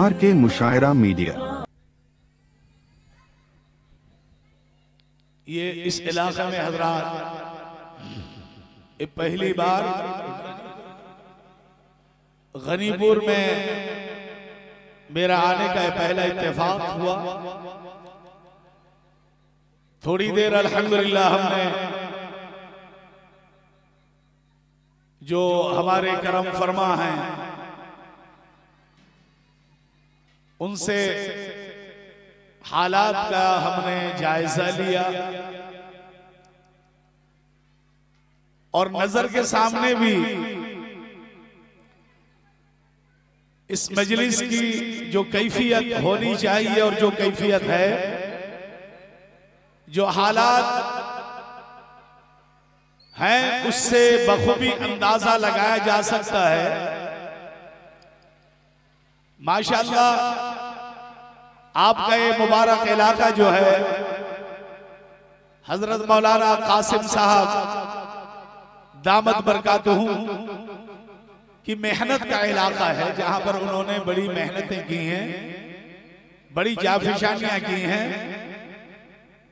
RK मुशायरा media. ये इस इलाके में हजरात पहली बार गनीपुर में मेरा आने का पहला इत्तेफाक हुआ। थोड़ी देर अल्हम्दुलिल्लाह हमने जो हमारे करम फरमा हैं उनसे हालात का हमने जायजा लिया और नजर के सामने भी इस मजलिस की जो कैफियत होनी चाहिए और जो कैफियत है, जो हालात हैं, उससे बखूबी अंदाजा लगाया जा सकता है। माशाअल्लाह आपका ये मुबारक इलाका जो है हजरत मौलाना कासिम साहब दामत बरकातहू की मेहनत का इलाका है, जहां पर उन्होंने बड़ी मेहनतें की हैं, बड़ी जाफिशानियां की हैं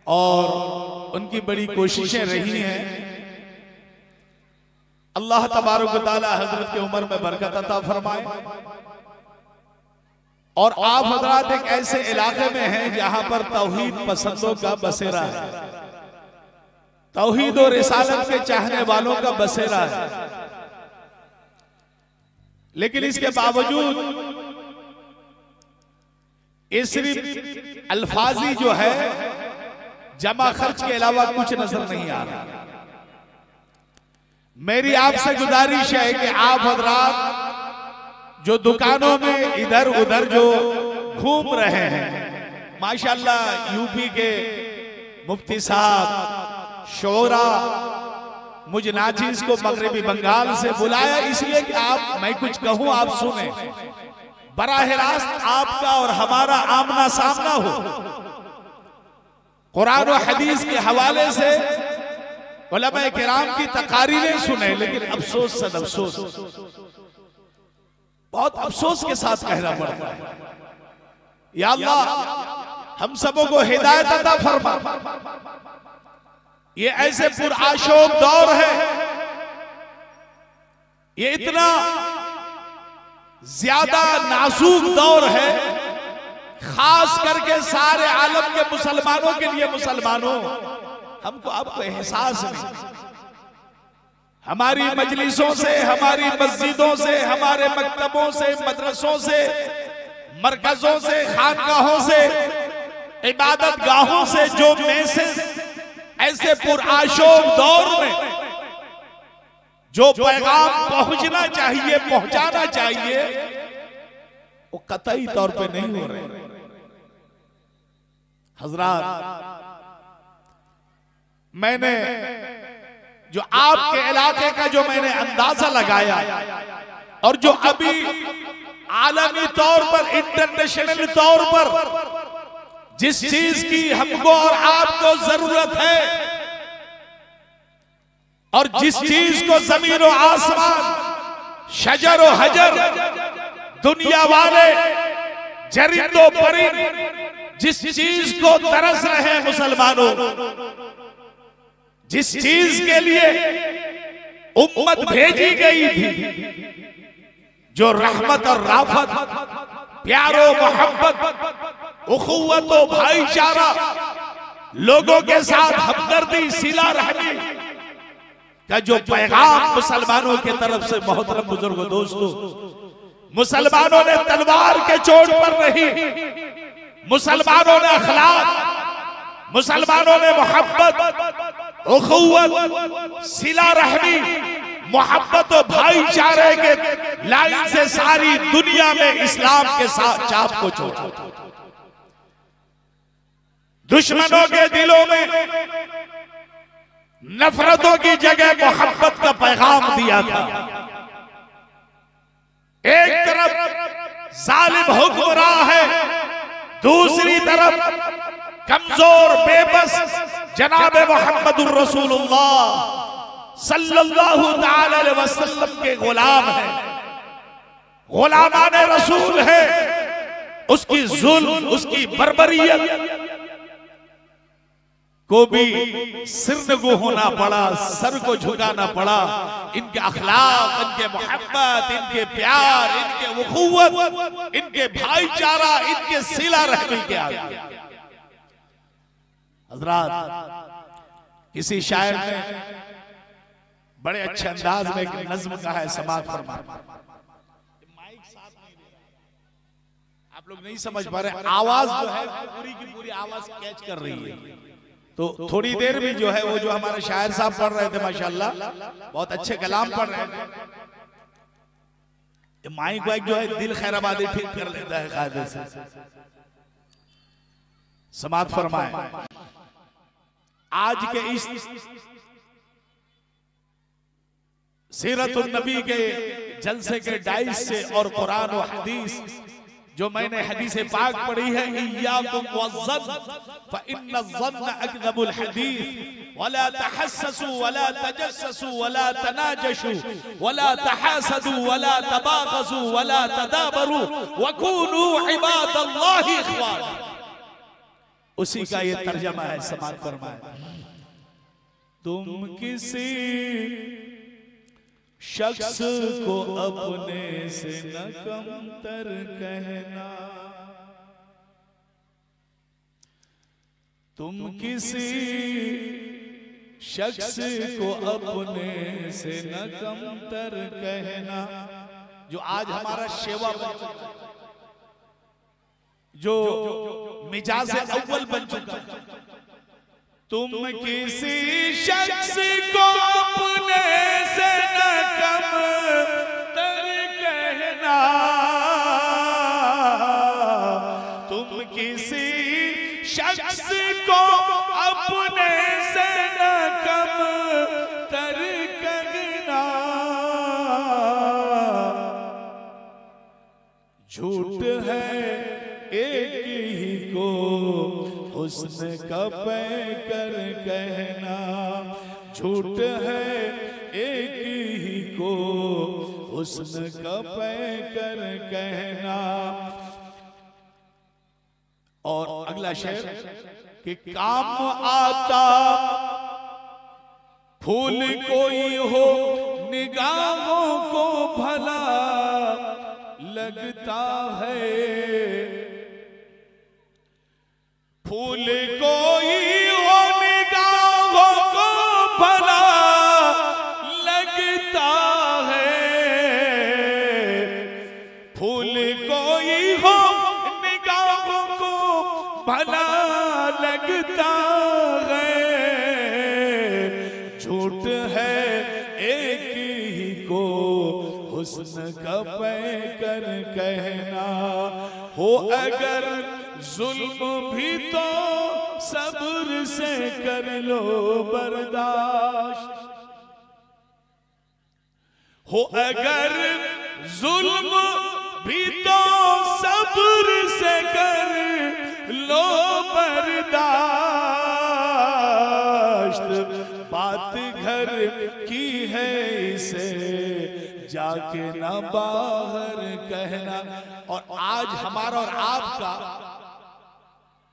और उनकी बड़ी कोशिशें रही हैं। अल्लाह तबारक व तआला हजरत की उम्र में बरकत अता फरमाए। और आप हजरात एक ऐसे इलाके में हैं जहां पर तौहीद पसंदों का बसेरा है, तौहीद और रिसालत के चाहने वालों का बसेरा है। लेकिन इसके बावजूद ये सिर्फ अल्फाजी जो है जमा खर्च के अलावा कुछ नजर नहीं आ रहा। मेरी आपसे गुजारिश है कि आप हजरात जो दुकानों में इधर उधर जो घूम रहे हैं, माशाअल्लाह यूपी के मुफ्ती साहब शोरा मुझ नाचीज को मगरबी बंगाल से बुलाया इसलिए कि आप, मैं कुछ कहूं आप सुने, बराह रास्त आपका और हमारा आमना सामना हो, कुरान और हदीस के हवाले से उलमा किराम की तकारीरें सुने। लेकिन अफसोस सद अफसोस, बहुत अफसोस के साथ कहना पड़ता है, या अल्लाह हम सबों को हिदायत अता फरमा। ये ऐसे पुरआशोक दौर है, ये इतना ज्यादा नाजुक दौर है, खास करके सारे आलम के मुसलमानों के लिए। मुसलमानों, हमको आपको एहसास नहीं, हमारी मजलिसों से, हमारी मस्जिदों से, हमारे मकतबों से, मदरसों से, मरकजों से, खानगाहों से, इबादत गाहों से जो मैसेज ऐसे पुरआशोक दौर में जो पैगाम पहुंचना चाहिए, पहुंचाना चाहिए, वो कतई तौर पे नहीं हो रहे। हजरात, मैंने जो आपके इलाके का जो मैंने अंदाजा लगाया और जो अभी आलमी तौर पर, इंटरनेशनल तौर पर जिस चीज की हमको और आपको जरूरत है और जिस चीज को जमीन और आसमान, शजर और हजर, दुनिया वाले, जरिंदो परिंद जिस चीज को तरस रहे हैं मुसलमानों, जिस चीज के लिए उम्मत भेजी गई थी, जो रहमत और राफत, प्यारो मोहब्बत, उखुवत और भाईचारा, लोगों के साथ हमदर्दी, सिला रहमी का जो पैगाम मुसलमानों की तरफ से, मोहतरम बुजुर्गों, दोस्तों, मुसलमानों ने तलवार के चोट पर नहीं, मुसलमानों ने अखलाक, मुसलमानों ने मोहब्बत, उखुवत, सिला रहमी, मोहब्बत और भाईचारे के लाइन से सारी दुनिया में इस्लाम के साथ चाप को छोड़ा। दुश्मनों के दिलों में नफरतों की जगह मोहब्बत का पैगाम दिया था। एक तरफ जालिम हुक्मरान है, दूसरी तरफ कमजोर बेबस जनाब मोहम्मदुर रसूलुल्लाह सल्लल्लाहु ताला अलैहि वसल्लम के गुलाम है, गुलामाने रसूल है, उसकी जुल्म, उसकी बर्बरियत को भी सिरनगू होना पड़ा, सर को झुकाना पड़ा। इनके अखलाक, इनके मोहब्बत, इनके प्यार, इनके उखुवत, इनके भाईचारा, इनके सिला रहमी के आगे। हज़रात, किसी शायर ने बड़े अच्छे अंदाज में एक नज्म कहा है, समाअत फरमा। आप लोग नहीं समझ पा रहे, आवाज जो है पूरी की पूरी आवाज कैच कर रही है। तो थोड़ी देर भी जो है वो जो हमारे शायर साहब पढ़ रहे थे माशाल्लाह, बहुत अच्छे कलाम पढ़ रहे थे। माइक वाइक जो है दिल खैराबादी ठीक कर लेता है कायदे से। समाअत फरमाए। आज के इस सीरतुन नबी के जलसे के डाइस से और कुरान और हदीस जो मैंने हदीस पाक पढ़ी है, इय्याकुम वज़्ज़न फ़इन्नज़्ज़न्न अकज़बुल हदीस वला तहस्ससू वला तजस्ससू वला तनाजशू वला तहासदू वला तबाग़ज़ू वला तदाबरू वकूनू इबादल्लाहि इख़वान। उसी का ये तर्जमा है, समाअत फरमाए। तुम किसी शख्स को अपने से न कमतर कहना, तुम किसी शख्स को अपने से न कमतर कहना। जो आज हमारा शेवा बन चुका है, जो मिजाज अव्वल बन चुका है, तुम किसी शख्स को अपने से न कमतर कहना, तुम किसी शख्स को अपने से न कमतर कहना। झूठ है एक ही को हुस्न का पैकर कहना, झूठ है एक ही को हुस्न का पैकर कहना। और अगला शेर कि काम आता फूल कोई हो निगाहों को भला लगता है, फूल कोई हो निगाहों को भला लगता है, फूल कोई हो निगाहों को भला लगता है। झूठ है एक ही को हुस्न का पैकर कहना, हो अगर जुल्म भी तो सब्र से कर लो बर्दाश्त, हो अगर जुल्म भी तो सब्र से कर लो बर्दाश्त। बात घर की है इसे जाके ना बाहर कहना। और आज हमारा और आपका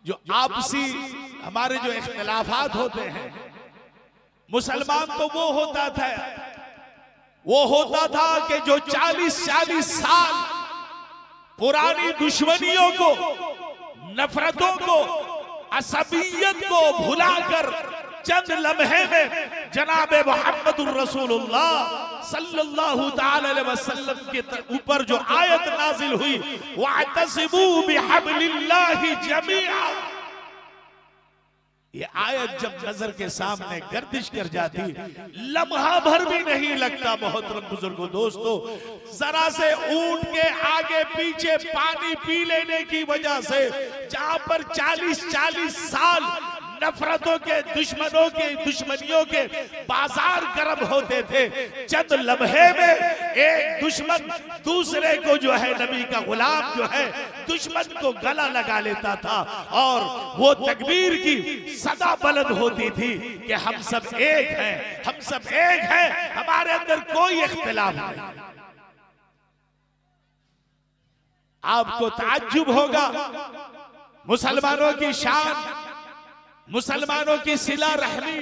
जो आपसी हमारे जो इख्तिलाफात होते हैं, मुसलमान तो वो होता था कि जो 40-40 साल पुरानी दुश्मनियों को, नफरतों को, असबियत को भुलाकर चंद लम्हे में जनाब मोहम्मदुर रसूलुल्लाह सल्लल्लाहु ताला अलैहि वसल्लम के ऊपर जो आयत नाजिल हुई, वअतसिमू बिहब्लिल्लाहि जमीआ, ये आयत जब नजर के सामने गर्दिश कर जाती, लम्हा भर भी नहीं लगता मोहतरम बुजुर्गों दोस्तों। जरा से ऊंट के आगे पीछे पानी पी लेने की वजह से जहां पर 40-40 साल नफरतों के, दुश्मनों के, दुश्मनियों के बाजार गर्म होते थे। चंद लम्हे में एक दुश्मन दूसरे को जो है, नबी का गुलाम जो है, दुश्मन को गला लगा लेता था और वो तकबीर की सदा बुलंद होती थी कि हम सब एक हैं, हम सब एक हैं, हमारे अंदर कोई इख्तिलाफ नहीं। आपको ताज्जुब होगा, मुसलमानों की शान, मुसलमानों की सिला रहमी,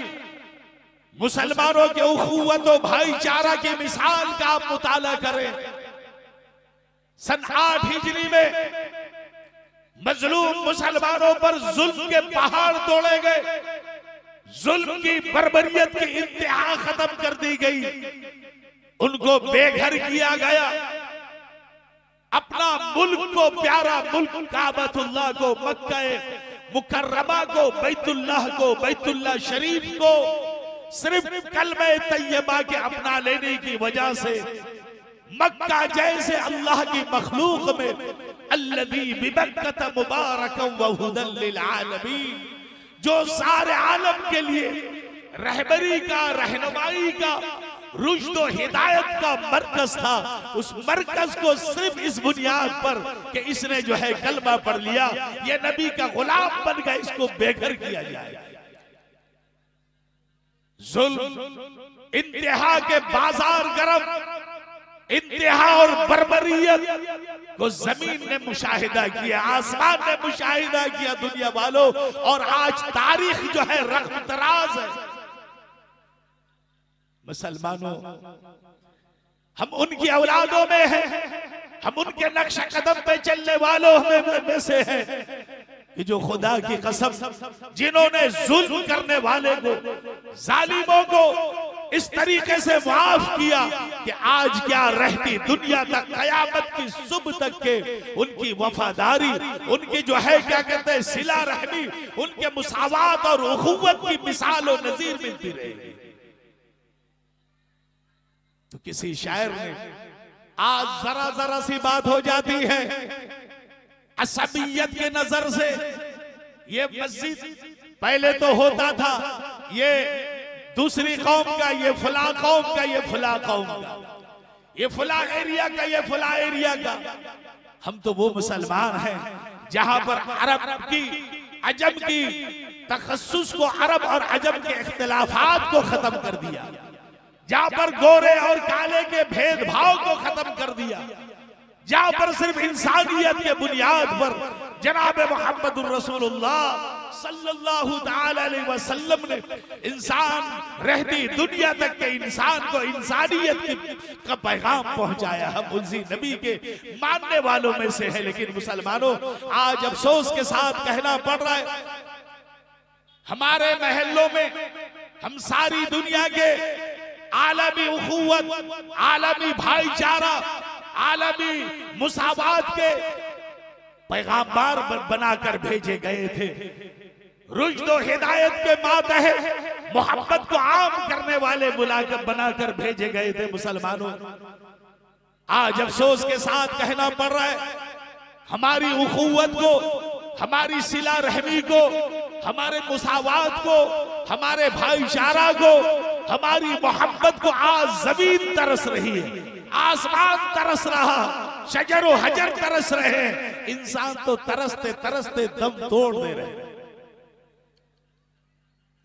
मुसलमानों के उखुवत और भाईचारा की मिसाल का आप मुताला करें। सन 8 हिजरी में मजलूम मुसलमानों पर जुल्म के पहाड़ तोड़े गए, जुल्म की बर्बरियत की इंतहा खत्म कर दी गई, उनको बेघर किया गया, अपना मुल्क को, प्यारा मुल्क काबतुल्लाह को, मक्का मुकर्रमा को, बैतुल्लाह को, बैतुल्लाह शरीफ को सिर्फ कलमे तैयबा के अपना लेने की वजह से मक्का जैसे अल्लाह की मखलूक में अल्लज़ी बिमक्कत मुबारकन व हुदन लिल आलमीन, जो सारे आलम के लिए रहबरी का, रहनुमाई का, रुश्द और हिदायत का मरकज था, उस मरकज को सिर्फ इस बुनियाद पर कि इसने जो है कलमा पढ़ लिया, ये नबी का गुलाम बन गया, इसको बेघर किया जाए। जुल्म, इंतहा के बाजार गरम, इंतहा और बर्बरियत को जमीन ने मुशाहिदा किया, आसमान ने मुशाहिदा किया दुनिया वालों, और आज तारीख जो है रख्म दराज है। मुसलमानों, हम उनकी औलादों में हैं, हम उनके नक्शा कदम पे चलने वालों में से हैं कि जो खुदा की कसम, जिन्होंने जुल्म करने वाले को, जालिमों को इस तरीके से माफ किया कि आज क्या रहती दुनिया तक, कयामत की सुबह तक के उनकी वफादारी, उनकी जो है क्या कहते हैं सिला रहमी, उनके मुसावात और उखुवत की मिसाल और नजीर मिलती रहेगी। तो किसी शायर ने, आज जरा जरा सी बात हो जाती है असबियत के नजर से, ये मस्जिद पहले तो होता था ये दूसरी कौम का, ये फला कौम का, ये फला कौम का, ये फला एरिया का, ये फला एरिया का। हम तो वो मुसलमान हैं जहां पर अरब की, अजम की तखस्सुस को, अरब और अजम के इख्तिलाफात को खत्म कर दिया, जहां पर गोरे और काले के भेदभाव को खत्म कर दिया, जहां पर सिर्फ इंसानियत के बुनियाद पर जनाब मोहम्मद रसूलुल्लाह सल्लल्लाहु ताला अलैहि वसल्लम ने इंसान रहती दुनिया तक के इंसान को इंसानियत का पैगाम पहुंचाया। हम उसी नबी के मानने वालों में से है, लेकिन मुसलमानों आज अफसोस के साथ कहना पड़ रहा है, हमारे महल्लों में हम सारी दुनिया के आलमी उखुवत, आलमी भाईचारा, आलमी मुसावात के पैगाम्बर बनाकर भेजे गए थे, रुश्द और हिदायत के मातहत मोहब्बत को आम करने वाले बुलाकर बनाकर भेजे गए थे। मुसलमानों, आज अफसोस के साथ कहना पड़ रहा है, हमारी उखुवत को, हमारी सिला रहमी को, हमारे मुसावात को, हमारे भाईचारा को, हमारी मोहब्बत को आज जमीन तरस रही है, आसमान तरस रहा, शजर व हजर तरस रहे, इंसान तो तरसते तरसते दम तोड़ दे रहे।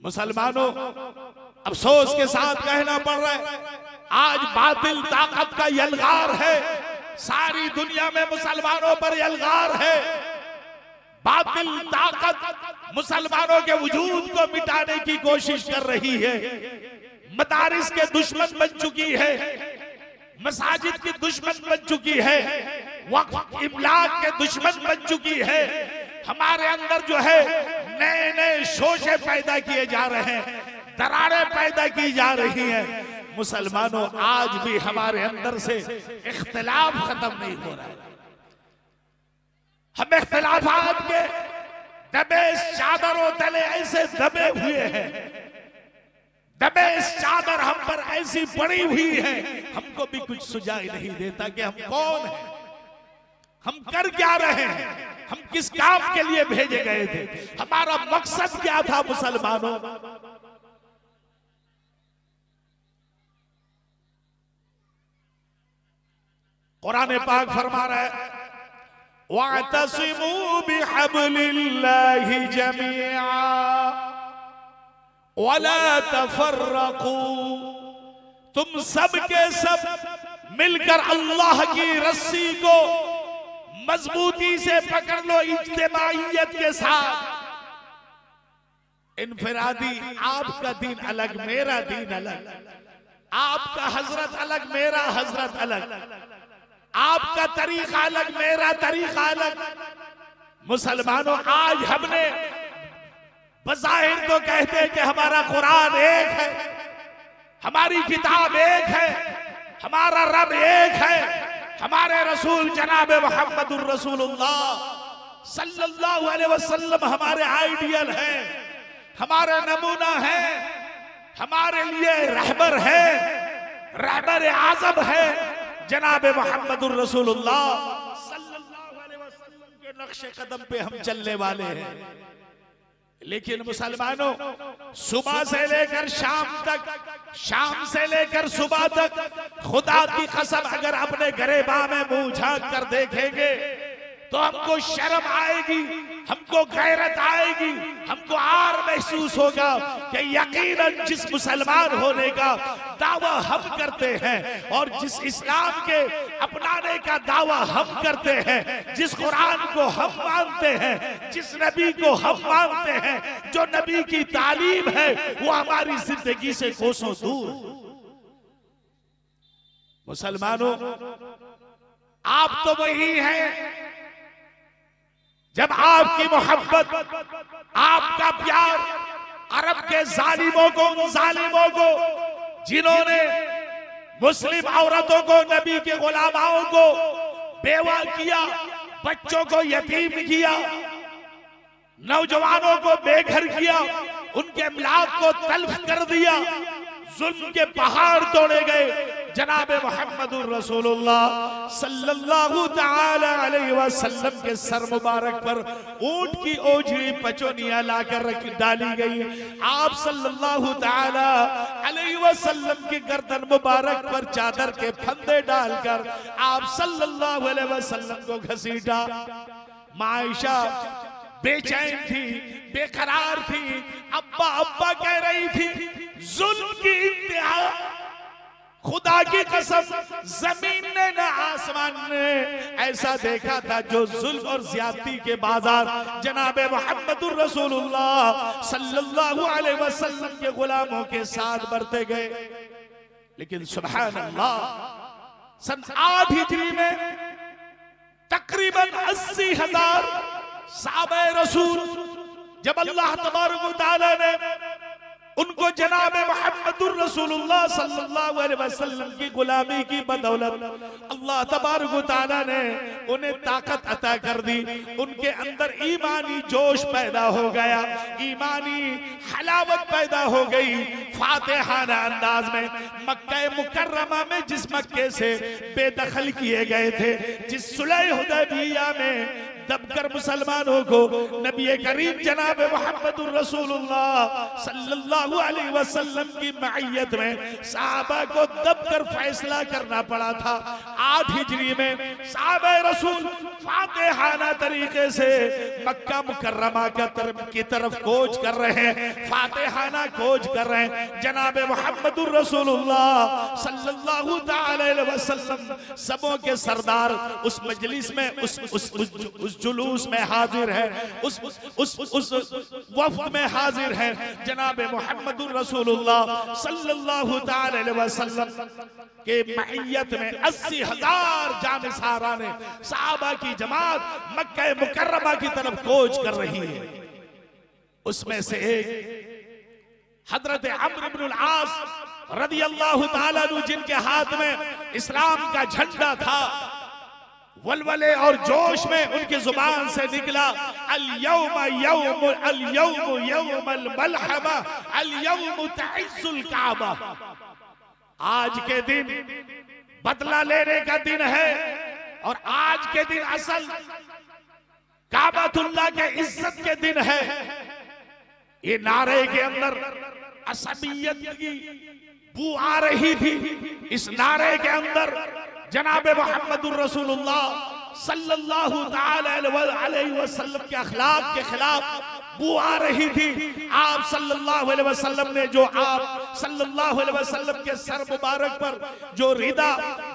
मुसलमानों, अफसोस के साथ कहना पड़ रहा है, आज बातिल ताकत का यलगार है, सारी दुनिया में मुसलमानों पर यलगार है। बातिल ताकत मुसलमानों के वजूद को मिटाने की कोशिश कर रही है, मदारिस के दुश्मन बन चुकी है, मसाजिद की दुश्मन बन चुकी है, वक्फ इमलाक के दुश्मन बन चुकी है। हमारे अंदर जो है नए नए शोशे पैदा किए जा रहे हैं, दरारें पैदा की जा रही हैं। मुसलमानों, आज भी हमारे अंदर से इख्तिलाफ खत्म नहीं हो रहा है। हम इख्तिलाफात के दबे चादरों तले ऐसे दबे हुए हैं, दबे चादर हम पर ऐसी पड़ी हुई है, हमको भी कुछ सुझाई नहीं देता कि हम कौन हैं, हम कर क्या रहे हैं। हम किस काम के लिए भेजे गए थे, हमारा मकसद क्या था मुसलमानों। कुरान पाक फरमा रहा है वातसिमू बिहब्लिल्लाहि जमीआ वला तफर्रकू, तुम सब के सब मिलकर अल्लाह की रस्सी को मजबूती से पकड़ लो इज्तिमाइयत के साथ। इनफिरादी आपका दीन अलग, मेरा दीन अलग, आपका हजरत अलग, मेरा हजरत अलग, आपका तरीका अलग, मेरा तरीका अलग। मुसलमानों, आज हमने बज़ाहिर तो कहते हैं कि हमारा कुरान एक है, हमारी किताब एक है, हमारा रब एक है, हमारे रसूल जनाब मोहम्मदुर रसूलुल्लाह सल्लल्लाहु अलैहि वसल्लम हमारे आइडियल है, हमारा नमूना है, हमारे लिए रहबर है, रहबर आज़म है जनाब मोहम्मदुर रसूलुल्लाह सल्लल्लाहु अलैहि वसल्लम के नक्शे कदम पे हम चलने वाले हैं। लेकिन मुसलमानों, सुबह से लेकर शाम तक, शाम से लेकर सुबह तक खुदा की कसम अगर अपने गरेबा में मुंह झांक कर देखेंगे तो हमको शर्म आएगी, हमको गैरत आएगी, हमको आर महसूस होगा कि यकीनन जिस मुसलमान होने का दावा हम करते हैं और जिस इस्लाम के अपनाने का दावा हम करते हैं, जिस कुरान को हम मानते हैं, जिस नबी को हम मानते हैं, जो नबी की तालीम है वो हमारी जिंदगी से कोसों दूर। मुसलमानों, आप तो वही हैं जब आपकी मोहब्बत, आपका प्यार अरब के जालिमों को, उन जालिमों को जिन्होंने मुस्लिम औरतों को, नबी के गुलामाओं को बेवा किया, बच्चों को यतीम किया, नौजवानों को बेघर किया, उनके अमलाक को तल्फ कर दिया, जुल्म के पहाड़ तोड़े गए। जनाबे मोहम्मदुर रसूलुल्लाह सल्लल्लाहु ताला अलैहि वसल्लम के सर मुबारक पर ऊंट की ओझड़ी पचोनिया लाकर रख डाली गई। आप सल्लल्लाहु ताला अलैहि वसल्लम की गर्दन मुबारक पर चादर के फंदे डालकर आप सल्लल्लाहु अलैहि वसल्लम को घसीटा। मायशा बेचैन थी, बेकरार थी, अब्बा अब्बा कह रही थी। जुल्म की इंतहा, खुदा की कसम जमीन ने न आसमान ने ऐसा देखा था जो जुल्म और ज्यादती के बाजार जनाबे मोहम्मदुर रसूलुल्लाह सल्लल्लाहु अलैहि वसल्लम के गुलामों के साथ बढ़ते गए। लेकिन सुभान अल्लाह, सन 8 हिजरी में तकरीबन 80,000 साहबे रसूल, जब अल्लाह तबारक व तआला ने उनको जनाब मोहम्मदुर रसूलुल्लाह सल्लल्लाहु अलैहि वसल्लम की गुलामी की बदौलत अल्लाह तबारक व तआला ने उन्हें ताकत अता कर दी। उनके अंदर ईमानी जोश पैदा हो गया, ईमानी हलावत पैदा हो गई। फातिहाना अंदाज में मक्का मुकर्रमा में, जिस मक्के से बेदखल किए गए थे, जिस सुलह हुदैबिया में दबकर मुसलमानों को नबी करीम जनाब मोहम्मदुर रसूलुल्लाह सल्लल्लाहु अलैहि वसल्लम की मईयत में साहबा को दबकर फैसला करना पड़ा था। 8 हिजरी में साहबे रसूल फातिहाना तरीके से मक्का मुकर्रमा की तरफ कोच कर रहे हैं, फातिहाना कोच कर रहे हैं। जनाब मोहम्मदुर रसूलुल्लाह सल्लल्लाहु अलैहि वसल्लम सबों के सरदार उस मजलिस में, उस जुलूस में हाजिर है, उस वफ्द में हाजिर है। जनाबे मोहम्मदुर रसूलुल्लाह सल्लल्लाहु अलैहि वसल्लम के मईयत में 80,000 जानिसारा ने साहबा की जमात मक्का मुकर्रमा की तरफ कोच कर रही है। उसमें से एक हजरत अम्र इब्नुल आस रदियल्लाहु ताला अन्हु, जिनके हाथ में इस्लाम का झंडा था, वलवले और जोश में उनकी जुबान से निकला अल-यौम यौमुल मलहमा अल-यौम तइज़्ज़ुल काबा। आज के दिन बदला लेने का दिन है और आज के दिन असल काबतुल्लाह के इज्जत के दिन है। ये नारे के अंदर असबियत की बू आ रही थी। इस नारे के अंदर जनाब मोहम्मदुर रसूलुल्लाह सल्लल्लाहु अलैहि वसल्लम के अखलाक के खिलाफ बू आ रही थी। आप सल्लल्लाहु अलैहि वसल्लम ने जो आप सल्लल्लाहु अलैहि वसल्लम के सर मुबारक पर जो रिदा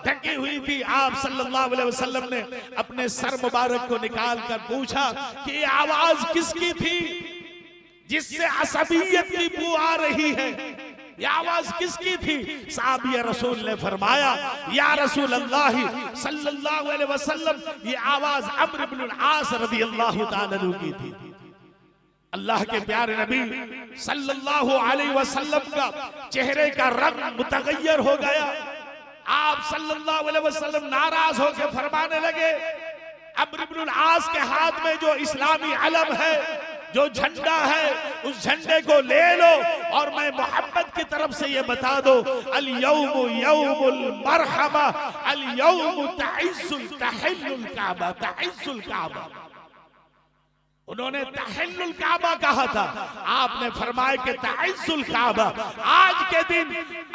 ढकी हुई थी, आप सल्लल्लाहु अलैहि वसल्लम ने अपने सर मुबारक को निकाल कर पूछा कि ये आवाज किसकी थी जिससे असबियत की बू आ रही है? ये आवाज किसकी थी? साहबिया रसूल ने फरमाया, या रसूल अल्लाह सल्लल्लाहु अलैहि वसल्लम, ये आवाज अम्र इब्नुल आस रदियल्लाहु ताला अन्हु की थी। अल्लाह के प्यारे नबी सल्लल्लाहु अलैहि वसल्लम का चेहरे का रंग मुतगय्यर हो गया। आप सल्लल्लाहु अलैहि वसल्लम नाराज होकर फरमाने लगे, अम्र इब्नुल आस के हाथ में जो इस्लामी अलम है, जो झंडा है, उस झंडे को ले लो और मैं मोहम्मद की तरफ से ये बता दो, अल यौमु यौमुल मरहमा, अल यौमु तहिस्सुल तहिल्लुल काबा, तहिस्सुल काबा। उन्होंने तहिल्लुल काबा कहा था, आपने फरमाया कि तहिस्सुल काबा, आज के दिन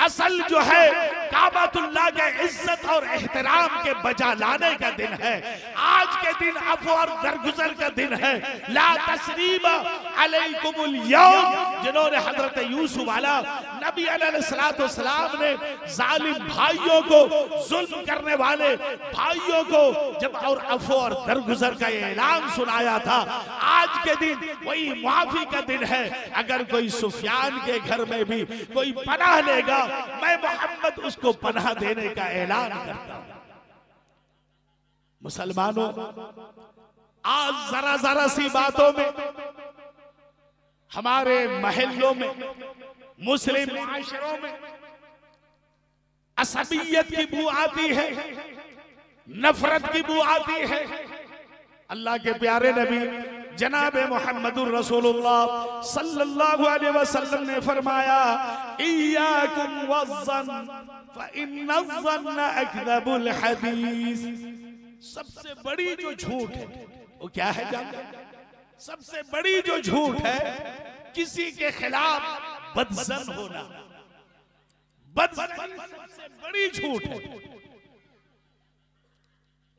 असल जो है काबतुल्लाह के इज्जत और एहतराम के बजा लाने का दिन है। आज के दिन अफ़्व और दरगुजर का दिन है। ला तस्रीबा अलैकुमुल यौम, जिन्होंने हजरत यूसुफ वाला नबी अलैहिस्सलाम ने जालिम भाइयों को, जुल्म करने वाले भाइयों को जब और अफ़्व और दरगुजर का ये ऐलान सुनाया था, आज के दिन वही मुआफी का दिन है। अगर कोई सुफियान के घर में भी कोई पनाह लेगा, मैं मोहम्मद उसको पनाह देने का ऐलान करता हूं। मुसलमानों, आज जरा जरा सी बातों में हमारे महल्लों में, मुस्लिम मुआशरों में असबियत की बू आती है, नफरत की बू आती है। अल्लाह के प्यारे नबी जनाब मोहम्मदुर रसूलुल्लाह सल्लल्लाहु अलैहि वसल्लम ने फरमाया, इय्याकुम वज़्ज़न फ़इन्नज़्ज़न्न अकज़बुल हदीस। सबसे बड़ी जो झूठ है वो क्या है जानते हैं? सबसे बड़ी जो झूठ है किसी के खिलाफ बदज़न होना। बदज़न सबसे बड़ी झूठ है।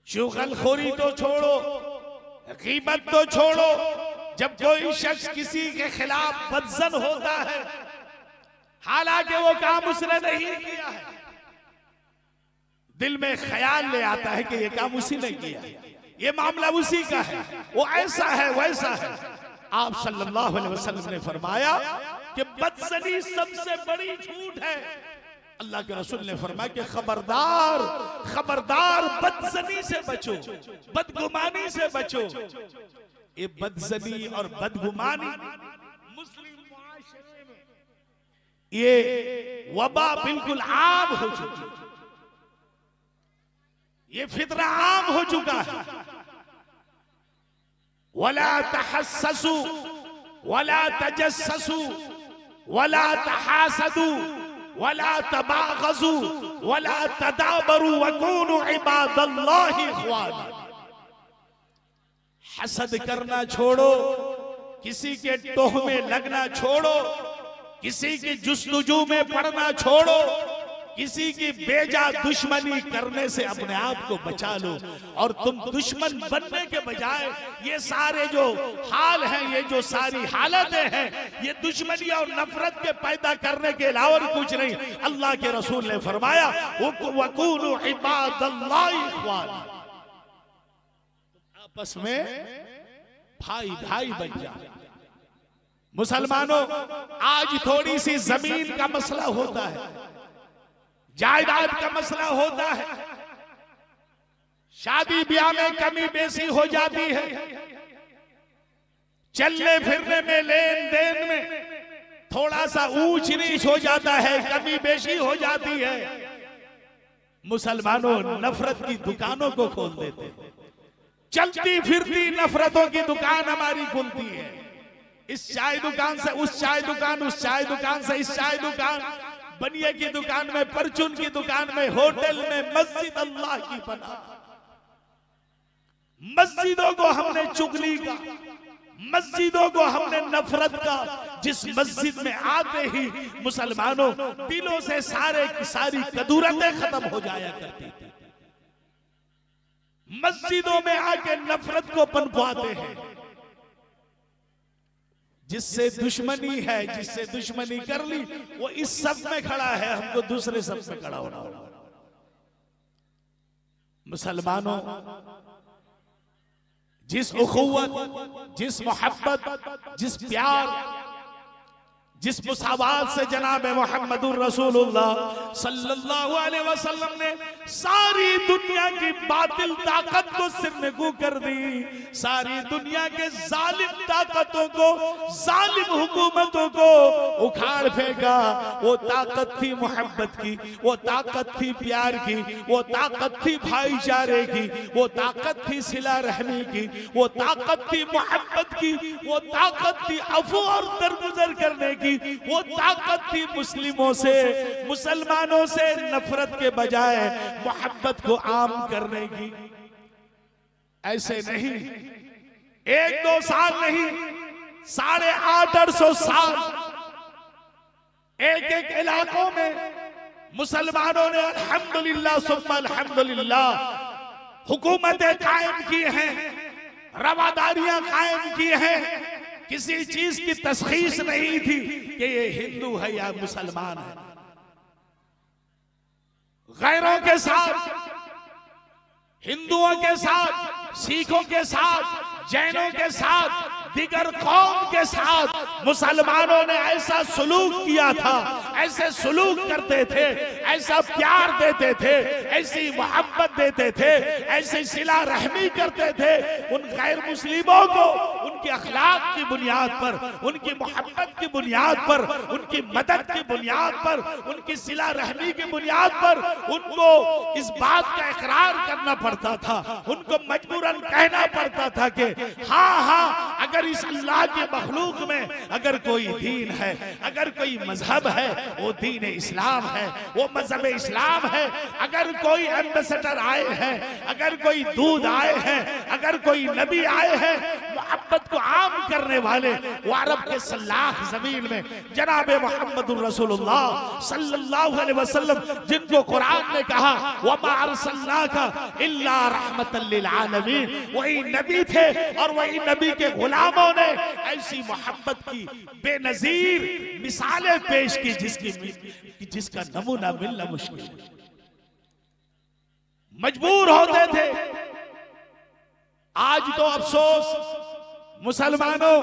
शुगलखोरी तो छोड़ो, गीबत तो छोड़ो, जब कोई शख्स किसी के खिलाफ बदज़न होता है, हालांकि वो काम उसने नहीं किया है, दिल में ख्याल ले आता है कि ये काम उसी ने किया, ये मामला उसी का है, वो ऐसा है वैसा है। आप सल्लल्लाहु अलैहि वसल्लम ने फरमाया कि बदज़नी सबसे बड़ी झूठ है। अल्लाह के रसूल ने फरमाया कि खबरदार खबरदार बदज़नी से बचो, बदगुमानी से बचो। ये बदज़नी और बदगुमानी मुस्लिम मुआशरे में ये वबा बिल्कुल आम हो चुकी, ये फितरा आम हो चुका है। वला तहस्ससु वला तजस्ससु वला तहासदु वला तबागज़ु वला तदाबरु वकूनु इबादल्लाहि इख्वाना। हसद करना छोड़ो, किसी के टोह में लगना छोड़ो, किसी की जुस्तुजू में पड़ना छोड़ो, किसी की बेजा दुश्मनी करने से अपने आप को बचा लो। और तुम दुश्मन बनने के बजाय ये सारे जो हाल हैं, ये जो सारी हालतें हैं, ये दुश्मनी और नफरत के पैदा करने के अलावा कुछ नहीं। अल्लाह के रसूल ने फरमाया, वकूनु इबादल्लाहि इख्वाना, आपस में भाई भाई बन जाओ। मुसलमानों, आज थोड़ी सी जमीन का मसला होता है, जायदाद का मसला होता है, शादी ब्याह में कमी बेसी हो जाती है, चलने फिरने में, लेन देन में थोड़ा सा ऊंच नीच हो जाता है, कमी बेसी हो जाती है। मुसलमानों नफरत की दुकानों को खोल देते हैं, चलती फिरती नफरतों की दुकान हमारी खुलती है। इस चाय दुकान से उस चाय दुकान, उस चाय दुकान से इस चाय दुकान, बनिए की दुकान में, परचून की दुकान में, होटल में, मस्जिद, अल्लाह की पनाह। मस्जिदों को हमने चुगली का, मस्जिदों को हमने नफरत का। जिस मस्जिद में आते ही मुसलमानों दिलों से सारी कदूरतें खत्म हो जाया करती थी, मस्जिदों में आके नफरत को पनपवाते हैं। जिससे दुश्मनी है, जिससे दुश्मनी कर ली, वो इस सब में खड़ा है, हमको दूसरे सब में खड़ा होना होगा। मुसलमानों, जिस उखुवत, जिस मोहब्बत, जिस प्यार, जिस मुसावात से जनाब मोहम्मदुर रसूलुल्लाह सल्लल्लाहु अलैहि वसल्लम ने सारी दुनिया की बातिल ताकत को सिरनगू कर दी, सारी दुनिया के जालिम ताकतों को, जालिम हुकूमतों को उखाड़ फेंका। वो ताकत थी मोहब्बत की, वो ताकत थी प्यार की, वो ताकत थी भाईचारे की, वो ताकत थी सिला रहमी की, वो ताकत थी मोहब्बत की, वो ताकत थी अफू और दरगुजर करने की, वो ताकत थी मुस्लिमों से, मुसलमानों से नफरत के बजाय मोहब्बत को आम करने की। ऐसे नहीं, 1-2 साल नहीं, 850 साल एक इलाकों में मुसलमानों ने अल्हम्दुलिल्लाह सुम्मा अल्हम्दुलिल्लाह हुकूमतें कायम की हैं, रवादारियां कायम की हैं। किसी चीज की तशखीस नहीं थी कि ये हिंदू है या मुसलमान है। गैरों के साथ, हिंदुओं के साथ, सिखों के साथ, जैनों के साथ, दिगर कौम के साथ मुसलमानों ने ऐसा सुलूक किया था, ऐसे सुलूक करते थे, ऐसा प्यार देते थे, ऐसी मोहब्बत देते थे, ऐसी सिला रहमी करते थे उन गैर मुस्लिमों को। उनके अखलाक की बुनियाद पर, उनकी मोहब्बत की बुनियाद पर, उनकी मदद की बुनियाद पर, उनकी सिला रहमी की बुनियाद पर उनको इस बात का इकरार करना पड़ता था, उनको मजबूरन कहना पड़ता था कि हाँ हाँ, अगर इस अल्लाह के मखलूक में अगर कोई दीन है, अगर कोई मजहब है, वो दीन इस्लाम है, वो मजहब इस्लाम है। अगर कोई एम्बेसडर आए हैं, अगर कोई दूध आए हैं, अगर कोई नबी आए हैं, मोहब्बत को आम करने वाले, वो अरब के सल्लाख जमीन में जनाब मोहम्मदुर रसूलुल्लाह सल्लल्लाहु अलैहि वसल्लम, जिनको कुरान ने कहा वमा अरसलनाका इल्ला रहमतल लिल आलमीन, वही नबी थे और वही नबी के गुलामों ने ऐसी मोहब्बत की बेनजीर मिसालें पेश की जिसका नमूना मिलना मुश्किल है। मजबूर होते थे। आज तो अफसोस मुसलमानों,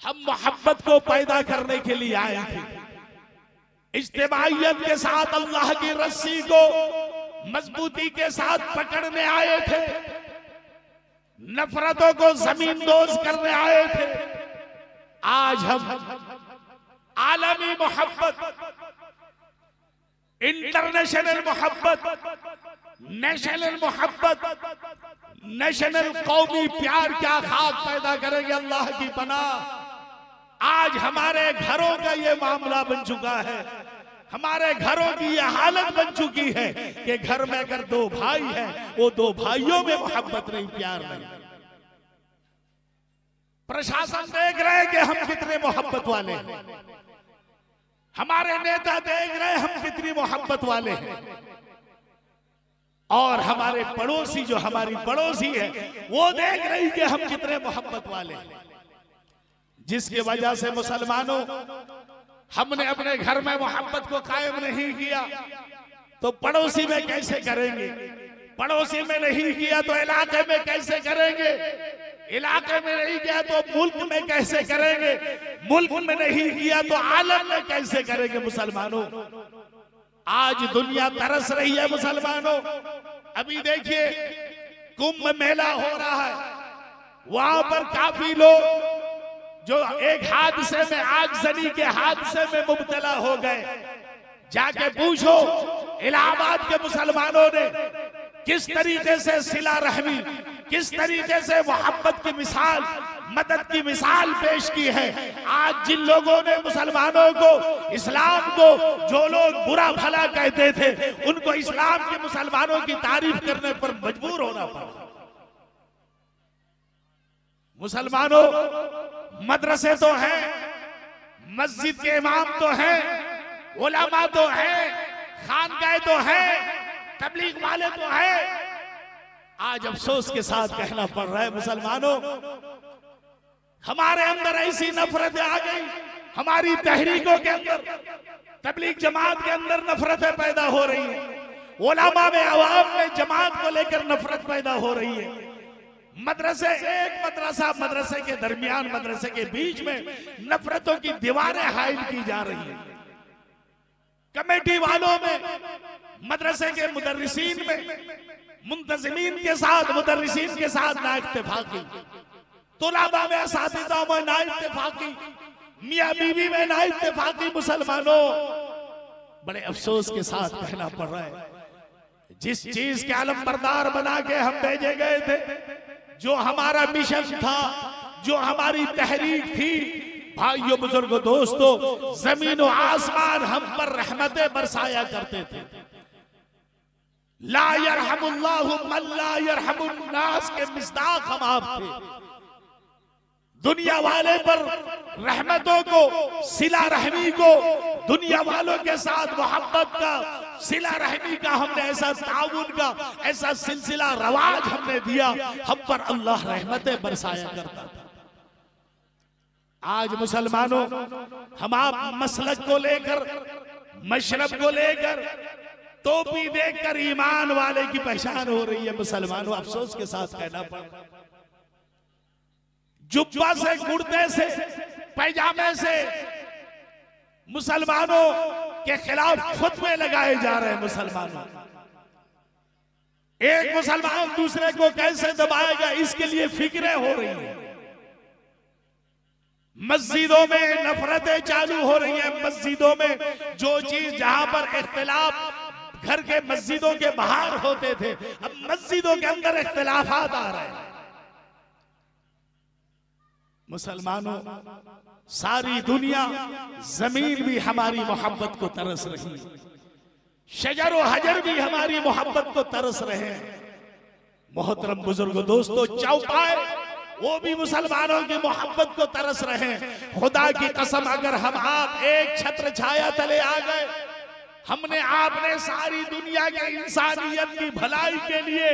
हम मोहब्बत को पैदा करने के लिए आए थे, इज्तिमाइयत के साथ अल्लाह की रस्सी को मजबूती के साथ पकड़ने आए थे, नफरतों को जमींदोज करने आए थे। आज हम आलमी मोहब्बत, इंटरनेशनल मोहब्बत, नेशनल मोहब्बत, नेशनल कौमी प्यार क्या खाक पैदा करेंगे अल्लाह की पनाह। आज हमारे घरों का ये मामला बन चुका है, हमारे घरों की ये हालत बन चुकी है कि घर में अगर 2 भाई हैं, वो 2 भाइयों में मोहब्बत नहीं, प्यार नहीं। प्रशासन देख रहे हैं कि हम कितने मोहब्बत वाले हैं, हमारे नेता देख रहे हैं हम कितनी मोहब्बत वाले हैं, और हमारे पड़ोसी जो हमारी पड़ोसी है वो देख रही कि हम कितने मोहब्बत वाले हैं। जिसकी वजह से मुसलमानों, हमने अपने घर में मोहब्बत को कायम नहीं किया तो पड़ोसी में कैसे करेंगे, पड़ोसी में नहीं किया तो इलाके में कैसे करेंगे, इलाके में नहीं किया तो मुल्क में कैसे करेंगे, मुल्क में नहीं किया तो आलम में कैसे करेंगे। मुसलमानों, आज दुनिया तरस रही है मुसलमानों। अभी देखिए कुंभ मेला हो रहा है, वहां पर काफी लोग जो एक हादसे में, आगजनी के हादसे में मुब्तला हो गए, जाके पूछो इलाहाबाद के मुसलमानों ने किस तरीके से सिला रहमी, किस तरीके से मोहब्बत की मिसाल, मदद की मिसाल पेश की है। आज जिन लोगों ने मुसलमानों को, इस्लाम को, जो लोग बुरा भला कहते थे, उनको इस्लाम के मुसलमानों की तारीफ करने पर मजबूर होना पड़ा। मुसलमानों, मदरसे तो हैं, मस्जिद के इमाम तो हैं, उलमा तो हैं, खानकाह तो हैं, तबलीग वाले तो हैं। आज अफसोस के साथ कहना पड़ रहा है मुसलमानों, हमारे अंदर ऐसी नफरतें आ गई, हमारी तहरीकों के अंदर, तबलीग जमात के अंदर नफरतें पैदा हो रही हैं, उलमा में, अवाम में जमात को लेकर नफरत पैदा हो रही है। मदरसे, एक मदरसा मदरसे के दरमियान, मदरसे के बीच में नफरतों की दीवारें हाइल की जा रही हैं। कमेटी वालों में, मदरसे के मुदर्रिसीन में, मुंतजिमीन के साथ, मुदर्रिसीन के साथ ना इत्तेफाकी, तुलाबा में, असातिज़ा में ना इत्तेफाकी, मियां बीवी में ना इत्तेफाकी। मुसलमानों, बड़े अफसोस के साथ कहना पड़ रहा है, जिस चीज के आलम बरदार बना के हम भेजे गए थे, जो हमारा मिशन था, जो हमारी तहरीक थी, भाइयों, बुजुर्गों, दोस्तों, जमीन और आसमान हम पर रहमतें बरसाया करते थे। ला यरहमुल्लाहु मन ला यरहमुन्नास के मिस्दाक हम आप थे। दुनिया वाले पर रहमतों को, सिला रहमी को, दुनिया वालों के साथ मोहब्बत का, सिला रहमी का हमने ऐसा ताउन का ऐसा सिलसिला रवाज हमने दिया, हम पर अल्लाह रहमतें बरसाया करता था। आज मुसलमानों, हम आप मसलक को लेकर, मशरब को लेकर, टोपी देखकर ईमान वाले की पहचान हो रही है। मुसलमानों, अफसोस के साथ कहना पड़ा, जुब्बा से, कुर्ते से, पैजामे से मुसलमानों के खिलाफ फतवे लगाए जा रहे हैं। मुसलमानों, एक मुसलमान दूसरे को कैसे दबाएगा, इसके लिए फिक्रें हो रही हैं। मस्जिदों में नफरतें चालू हो रही हैं। मस्जिदों में जो चीज, जहां पर इख्तिलाफ घर के मस्जिदों के बाहर होते थे, अब मस्जिदों के अंदर इख्तिलाफात आ रहे हैं। मुसलमानों, सारी दुनिया, जमीन भी हमारी मोहब्बत को तरस रही है, शजर और हजर भी हमारी मोहब्बत को तरस रहे हैं। मोहतरम बुजुर्गों, दोस्तों, चौपाए वो भी मुसलमानों की मोहब्बत को तरस रहे हैं। खुदा की कसम, अगर हम आप एक छत्र छाया तले आ गए, हमने आपने सारी दुनिया के इंसानियत की भलाई के लिए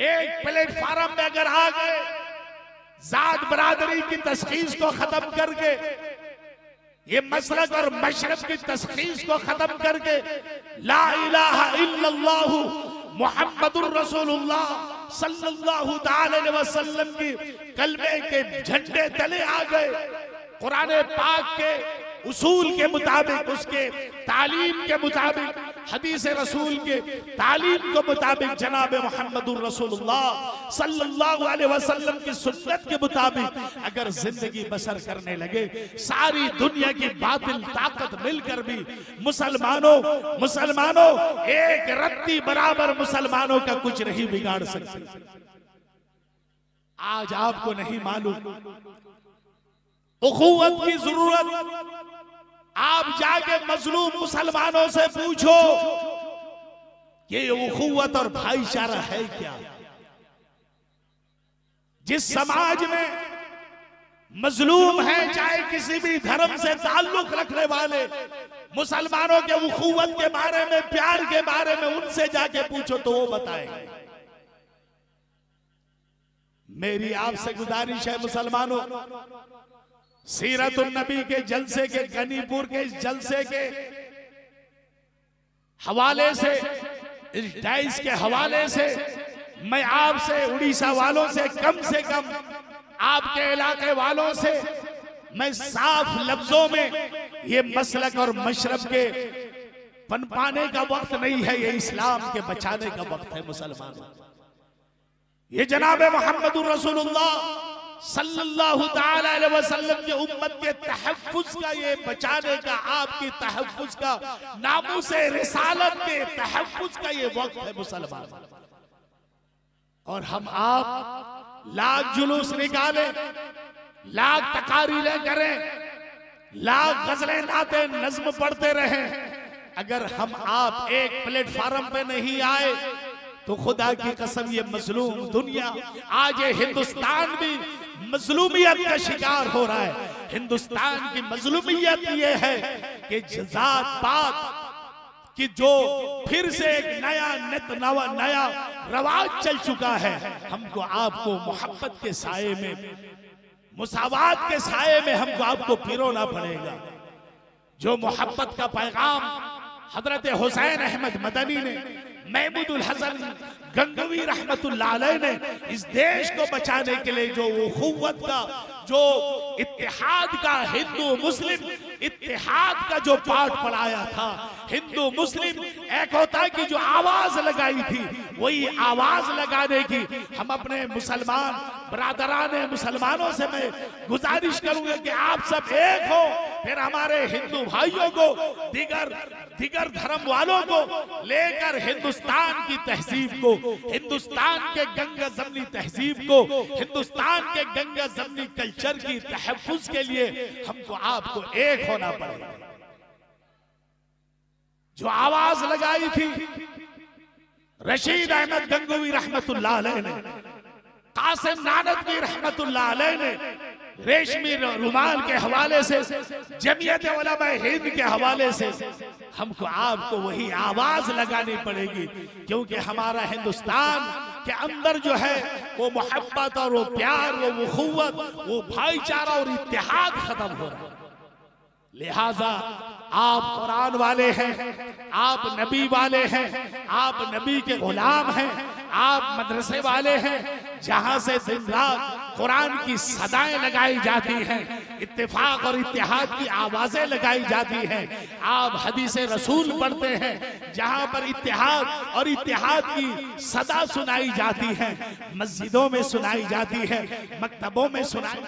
एक प्लेटफार्म में अगर आ गए, जात बरादरी की तस्खीस को खत्म करके, ये मसलक और मशरब की तस्खीस को खत्म करके, ला इलाहा इल्लल्लाहु मुहम्मदुर रसूलुल्लाह सल्लल्लाहु अलैहि वसल्लम की कलमे के झंडे तले आ गए, कुरान पाक के उसूल के मुताबिक, उसके तालीम के मुताबिक, हदीस रसूल के तालीम के मुताबिक, जनाब मुहम्मदुर रसूलुल्लाह सल्लल्लाहु अलैहि वसल्लम की सुन्नत के मुताबिक अगर जिंदगी बसर करने लगे, सारी दुनिया की बातिल ताकत मिलकर भी मुसलमानों एक रत्ती बराबर मुसलमानों का कुछ नहीं बिगाड़ सकती। आज आपको नहीं मालूम उखुवत की जरूरत, आप जाके मजलूम मुसलमानों से पूछो कि ये उखुवत और भाईचारा है क्या। जिस समाज में मजलूम है, चाहे किसी भी धर्म से ताल्लुक रखने वाले, मुसलमानों के उखुवत के बारे में, प्यार के बारे में उनसे जाके पूछो तो वो बताएंगे। मेरी आपसे गुजारिश है मुसलमानों, सीरतुन नबी के जलसे के, गनीपुर के इस जलसे के हवाले से, इस डाइस के हवाले से मैं आपसे, उड़ीसा वालों से कम आपके इलाके वालों से मैं साफ लफ्जों में, ये मसलक और मशरब के पनपाने का वक्त नहीं है, ये इस्लाम के बचाने का वक्त है। मुसलमानों, ये जनाब मुहम्मदुर रसूलुल्लाह सल्लल्लाहु ताला अलैहि वसल्लम की उम्मत के तहफ्फुज का, ये बचाने का, आपकी तहफ्फुज का, नामूसे रिसालत के तहफ्फुज का ये वक्त है मुसलमान। और हम आप लाख जुलूस निकाले, लाख तकारीरें करें, लाख गजलें नाते नज्म पढ़ते रहें, अगर हम आप एक प्लेटफार्म पे नहीं आए तो खुदा की कसम ये मजलूम दुनिया, आज ये हिंदुस्तान भी मजलूमियत का शिकार हो रहा है। हिंदुस्तान की मजलूमियत ये है कि जात पात कि जो फिर से एक नया रवाज चल चुका है। हमको आपको मोहब्बत के साए में, मुसावात के साए में हमको आपको पिरोना पड़ेगा। जो मोहब्बत का पैगाम हजरत हुसैन अहमद मदनी ने, महमूदुल हसन गंगवी रहमतुल्लाह अलैह ने इस देश को बचाने के लिए जो उखुव्वत का, जो इत्तेहाद का, हिंदू मुस्लिम इत्तेहाद का जो पाठ पढ़ाया था, हिंदू मुस्लिम एक होता की जो आवाज लगाई थी, वही आवाज लगाने की हम अपने मुसलमान बरादराने मुसलमानों से मैं गुजारिश करूंगा कि आप सब एक हो। फिर हमारे हिंदू भाइयों को, दिगर धर्म वालों को लेकर हिंदुस्तान की तहजीब को, हिंदुस्तान के गंगा जमनी तहजीब को, हिंदुस्तान के गंगा जमनी कल्चर की तहफ्फुज के लिए हमको आपको एक होना पड़ेगा। जो आवाज लगाई थी रशीद अहमद गंगोवी रहमतुल्लाह अलैह ने, कासिम नानकवी रहमतुल्लाह अलैह ने, रेशमी रुमाल के हवाले से, जमीयत उलमा हिंद के हवाले से हमको आपको वही आवाज लगानी पड़ेगी। क्योंकि हमारा हिंदुस्तान के अंदर जो है वो मोहब्बत और वो प्यार, वो उखुव्वत, वो भाईचारा और इत्तेहाद खत्म हो रहा है। लिहाजा आप कुरान वाले हैं, आप नबी वाले हैं, आप नबी के गुलाम हैं, आप मदरसे वाले हैं जहां से दिन रात कुरान की सदाएं लगाई जाती हैं, इत्तेफाक और इत्तेहाद की आवाजें लगाई जाती हैं। आप हदीस रसूल पढ़ते हैं जहां पर इत्तेहाद और इत्तेहाद की सदा सुनाई जाती है, मस्जिदों में सुनाई जाती है, मकतबों में सुनाई,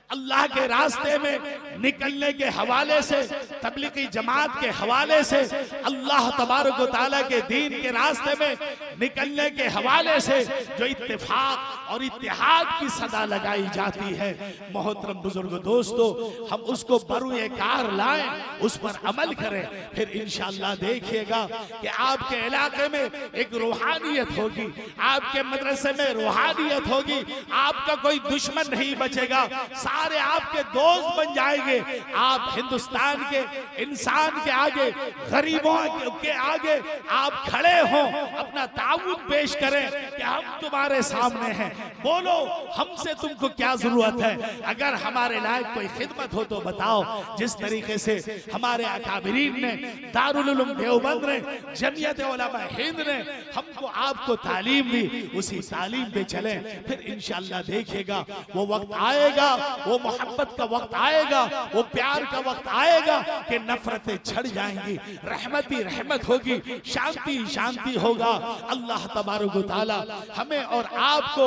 अल्लाह के रास्ते में निकलने के हवाले से, तबलीगी जमात के हवाले से, अल्लाह तबारक व तआला के दीन के रास्ते में निकलने के हवाले से जो इत्तेफाक और इत्तेहाद की सदा लगाई जाती है। मोहतरम बुजुर्ग दोस्तों, हम उसको बरूए कार लाएं, उस पर अमल करें, फिर इंशाअल्लाह देखिएगा कि आपके इलाके में एक रूहानियत होगी, आपके मदरसे में रूहानियत होगी, आपका कोई दुश्मन नहीं बचेगा, सारे आपके दोस्त बन जाएंगे। आप हिंदुस्तान के इंसान के आगे, गरीबों के आगे आप खड़े हो, अपना ताउन पेश करें कि हम तुम्हारे सामने हैं, बोलो हमसे तुमको क्या जरूरत है। अगर हमारे लायक कोई खिदमत हो तो बताओ। जिस तरीके से हमारे अकाबिरीन ने, दारुल उलूम देवबंद ने, जमीयत उलमा हिंद ने हमको आपको तालीम दी, उसी तालीम पे चले, फिर इंशाअल्लाह देखिएगा वो वक्त आएगा, वो मोहब्बत का वक्त आएगा, वो प्यार का वक्त आएगा कि नफरतें छड़ जाएंगी, रहमत ही रहमत होगी, शांति शांति होगा। अल्लाह तबारक व तआला हमें और आपको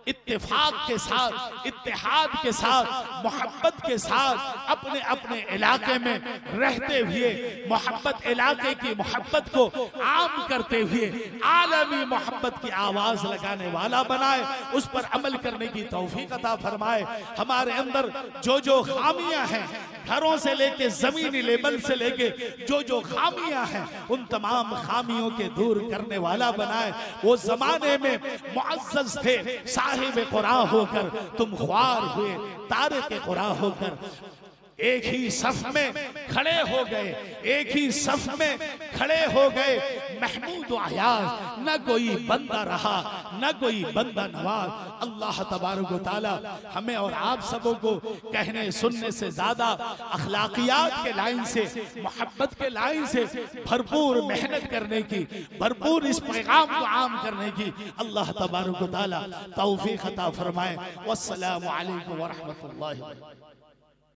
इत्तेफाक के साथ, इत्तेहाद के साथ, मोहब्बत के साथ अपने अपने इलाके में रहते हुए मोहब्बत, इलाके की मोहब्बत को आम करते हुए आलमी मोहब्बत की आवाज लगाने वाला बनाए, उस पर अमल करने की तौफीक अता फरमाए। हमारे अंदर जो जो खामियां हैं, घरों से लेके जमीनी लेवल से लेके जो जो खामियां हैं, उन तमाम खामियों के दूर करने वाला बनाए। वो जमाने में मुअज़्ज़ज़ थे, साहिब कुरान होकर तुम ख्वार हुए, तारे के कुरान होकर एक ही सफ में खड़े हो गए, एक ही सफ में खड़े हो गए। महमूद अयाज न कोई बंदा रहा, न कोई बंदा नवाज। अल्लाह तबारक व तआला हमें और आप सबों को कहने सुनने से ज्यादा अखलाकियात के लाइन से, मोहब्बत के लाइन से भरपूर मेहनत करने की, भरपूर इस पैगाम को आम करने की अल्लाह तबारक व तआला तौफीक अता फरमाए। वस्सलामु अलैकुम व रहमतुल्लाहि।